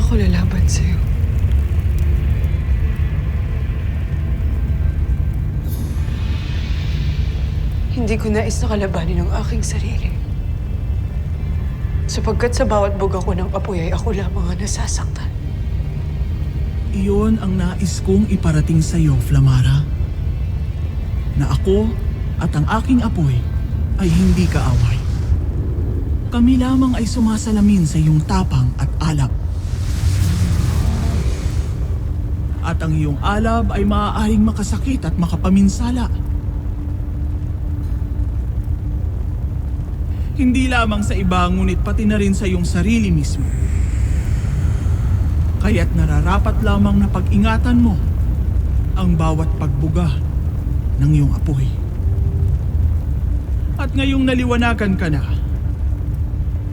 ako lalaban sa'yo. Hindi ko nais na kalabanin ang aking sarili. Sapagkat sa bawat buga ko ng apoy ay ako lamang ang nasasaktan. Iyon ang nais kong iparating sa iyo, Flamara. Na ako at ang aking apoy ay hindi kaaway. Kami lamang ay sumasalamin sa iyong tapang at alab. At ang iyong alab ay maaaring makasakit at makapaminsala. Hindi lamang sa iba, ngunit pati na rin sa iyong sarili mismo. Kaya't nararapat lamang na pag-ingatan mo ang bawat pagbuga ng iyong apoy. At ngayong naliwanagan ka na,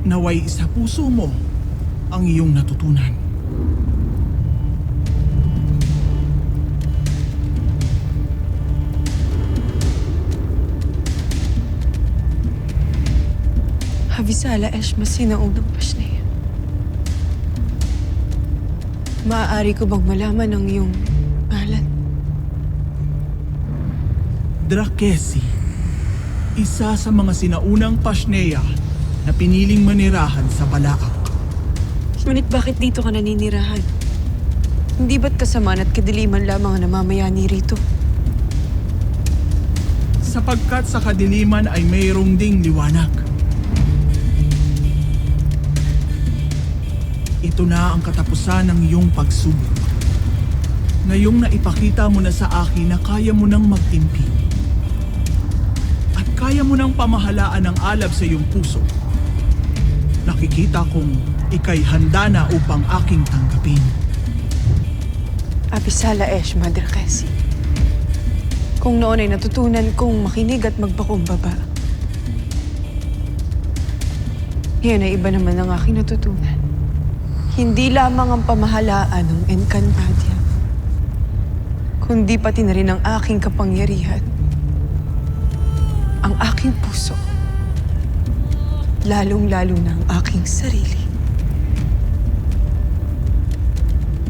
naway sa puso mo ang iyong natutunan. Avisala Eshma, sinaunang Pashnea. Maaari ko bang malaman ang iyong ngalan? Drakesi, isa sa mga sinaunang Pashnea na piniling manirahan sa Balaak. Ngunit bakit dito ka naninirahan? Hindi ba't kasamaan at kadiliman lamang ang namamayani rito? Sapagkat sa kadiliman ay mayroong ding liwanag. Ito na ang katapusan ng iyong pagsubok. Ngayong naipakita mo na sa akin na kaya mo nang magtimpi. At kaya mo nang pamahalaan ang alab sa iyong puso. Nakikita kong ika'y handa na upang aking tanggapin. Avisala Eshma, Drakesi. Kung noon ay natutunan kong makinig at magpakumbaba, ngayon ay iba naman ang aking natutunan. Hindi lamang ang pamahalaan ng Encantadia, kundi pati na rin ang aking kapangyarihan, ang aking puso, lalong-lalo na ang aking sarili.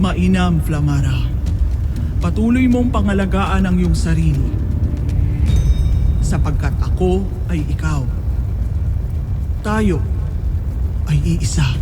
Mainam, Flamara. Patuloy mong pangalagaan ang iyong sarili. Sapagkat ako ay ikaw. Tayo ay iisa.